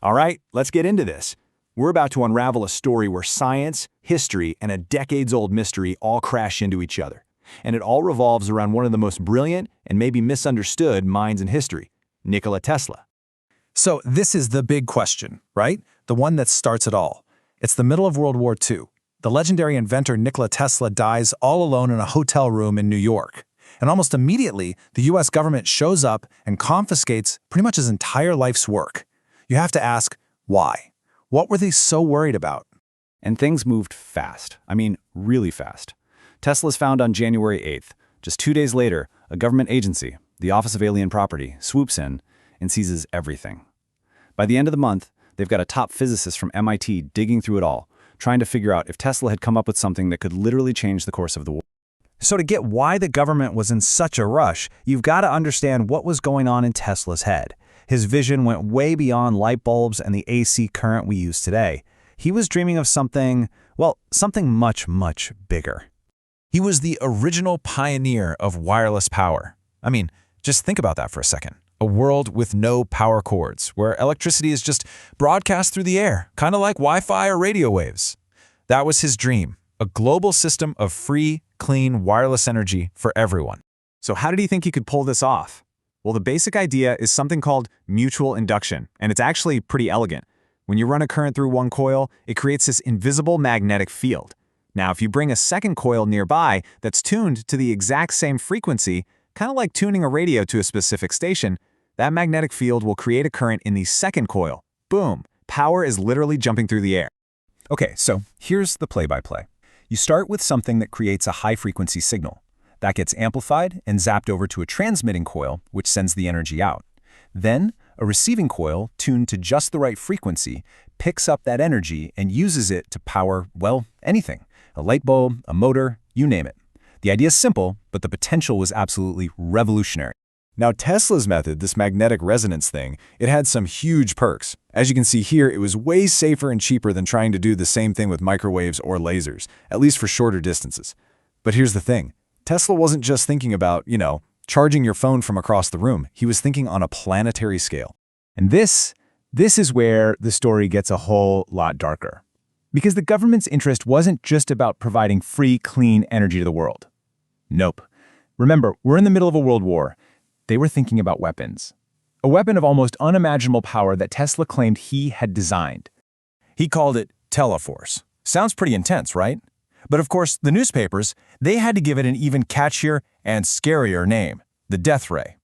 All right, let's get into this. We're about to unravel a story where science, history, and a decades-old mystery all crash into each other. And it all revolves around one of the most brilliant and maybe misunderstood minds in history, Nikola Tesla. So this is the big question, right? The one that starts it all. It's the middle of World War II. The legendary inventor Nikola Tesla dies all alone in a hotel room in New York. And almost immediately, the US government shows up and confiscates pretty much his entire life's work. You have to ask, why? What were they so worried about? And things moved fast. I mean, really fast. Tesla's found on January 8th. Just 2 days later, a government agency, the Office of Alien Property, swoops in and seizes everything. By the end of the month, they've got a top physicist from MIT digging through it all, trying to figure out if Tesla had come up with something that could literally change the course of the war. So to get why the government was in such a rush, you've got to understand what was going on in Tesla's head. His vision went way beyond light bulbs and the AC current we use today. He was dreaming of something, well, something much, much bigger. He was the original pioneer of wireless power. I mean, just think about that for a second. A world with no power cords, where electricity is just broadcast through the air, kind of like Wi-Fi or radio waves. That was his dream, a global system of free, clean, wireless energy for everyone. So how did he think he could pull this off? Well, the basic idea is something called mutual induction, and it's actually pretty elegant. When you run a current through one coil, it creates this invisible magnetic field. Now, if you bring a second coil nearby that's tuned to the exact same frequency, kind of like tuning a radio to a specific station, that magnetic field will create a current in the second coil. Boom! Power is literally jumping through the air. Okay, so here's the play-by-play. You start with something that creates a high-frequency signal. That gets amplified and zapped over to a transmitting coil, which sends the energy out. Then, a receiving coil, tuned to just the right frequency, picks up that energy and uses it to power, well, anything. A light bulb, a motor, you name it. The idea is simple, but the potential was absolutely revolutionary. Now, Tesla's method, this magnetic resonance thing, it had some huge perks. As you can see here, it was way safer and cheaper than trying to do the same thing with microwaves or lasers, at least for shorter distances. But here's the thing. Tesla wasn't just thinking about, charging your phone from across the room. He was thinking on a planetary scale. And this is where the story gets a whole lot darker. Because the government's interest wasn't just about providing free, clean energy to the world. Nope. Remember, we're in the middle of a world war. They were thinking about weapons. A weapon of almost unimaginable power that Tesla claimed he had designed. He called it Teleforce. Sounds pretty intense, right? But of course, the newspapers, they had to give it an even catchier and scarier name, the death ray.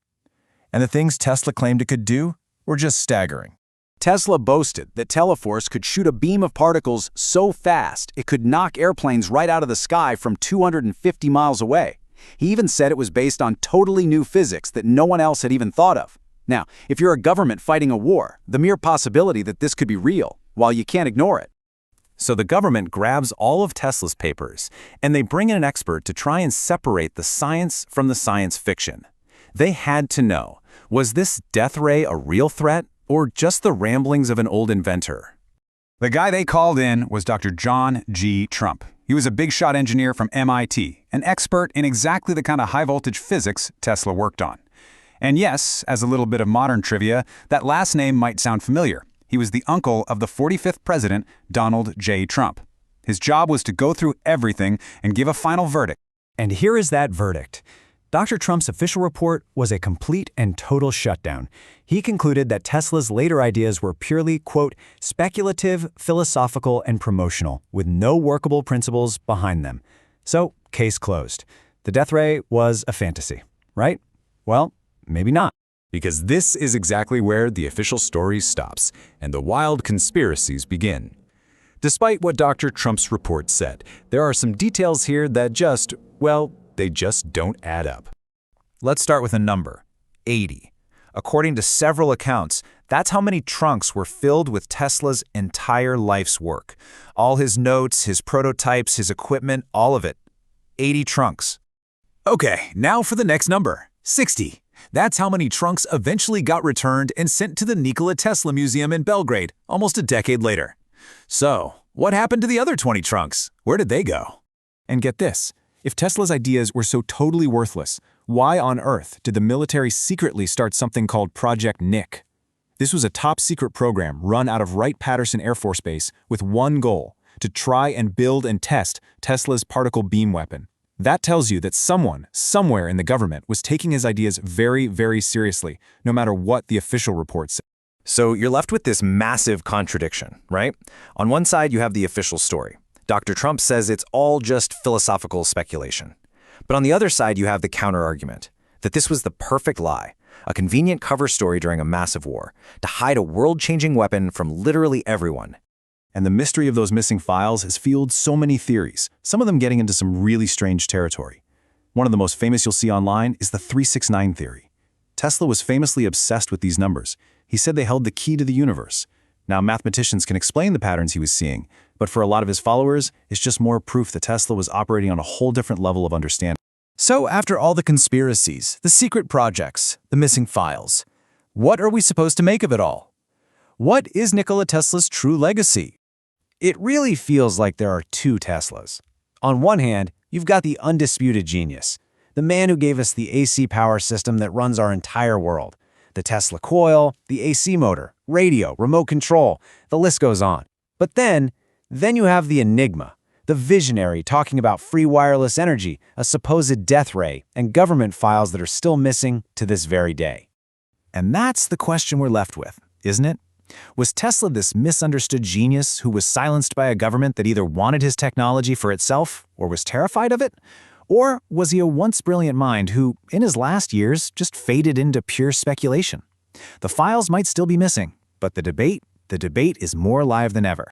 And the things Tesla claimed it could do were just staggering. Tesla boasted that Teleforce could shoot a beam of particles so fast it could knock airplanes right out of the sky from 250 miles away. He even said it was based on totally new physics that no one else had even thought of. Now, if you're a government fighting a war, the mere possibility that this could be real, well, you can't ignore it. So the government grabs all of Tesla's papers, and they bring in an expert to try and separate the science from the science fiction. They had to know, was this death ray a real threat, or just the ramblings of an old inventor? The guy they called in was Dr. John G. Trump. He was a big-shot engineer from MIT, an expert in exactly the kind of high-voltage physics Tesla worked on. And yes, as a little bit of modern trivia, that last name might sound familiar. He was the uncle of the 45th president, Donald J. Trump. His job was to go through everything and give a final verdict. And here is that verdict. Dr. Trump's official report was a complete and total shutdown. He concluded that Tesla's later ideas were purely, quote, speculative, philosophical, and promotional, with no workable principles behind them. So, case closed. The death ray was a fantasy, right? Well, maybe not. Because this is exactly where the official story stops and the wild conspiracies begin. Despite what Dr. Trump's report said, there are some details here that they just don't add up. Let's start with a number, 80. According to several accounts, that's how many trunks were filled with Tesla's entire life's work. All his notes, his prototypes, his equipment, all of it. 80 trunks. Okay, now for the next number, 60. That's how many trunks eventually got returned and sent to the Nikola Tesla Museum in Belgrade almost a decade later. So, what happened to the other 20 trunks? Where did they go? And get this, if Tesla's ideas were so totally worthless, why on earth did the military secretly start something called Project Nick? This was a top-secret program run out of Wright-Patterson Air Force Base with one goal: to try and build and test Tesla's particle beam weapon. That tells you that someone, somewhere in the government, was taking his ideas very, very seriously, no matter what the official reports say. So you're left with this massive contradiction, right? On one side, you have the official story. Dr. Trump says it's all just philosophical speculation. But on the other side, you have the counter-argument, that this was the perfect lie, a convenient cover story during a massive war, to hide a world-changing weapon from literally everyone. And the mystery of those missing files has fueled so many theories, some of them getting into some really strange territory. One of the most famous you'll see online is the 369 theory. Tesla was famously obsessed with these numbers. He said they held the key to the universe. Now, mathematicians can explain the patterns he was seeing, but for a lot of his followers, it's just more proof that Tesla was operating on a whole different level of understanding. So after all the conspiracies, the secret projects, the missing files, what are we supposed to make of it all? What is Nikola Tesla's true legacy? It really feels like there are two Teslas. On one hand, you've got the undisputed genius, the man who gave us the AC power system that runs our entire world. The Tesla coil, the AC motor, radio, remote control, the list goes on. But then you have the enigma, the visionary talking about free wireless energy, a supposed death ray, and government files that are still missing to this very day. And that's the question we're left with, isn't it? Was Tesla this misunderstood genius who was silenced by a government that either wanted his technology for itself or was terrified of it? Or was he a once brilliant mind who, in his last years, just faded into pure speculation? The files might still be missing, but the debate is more alive than ever.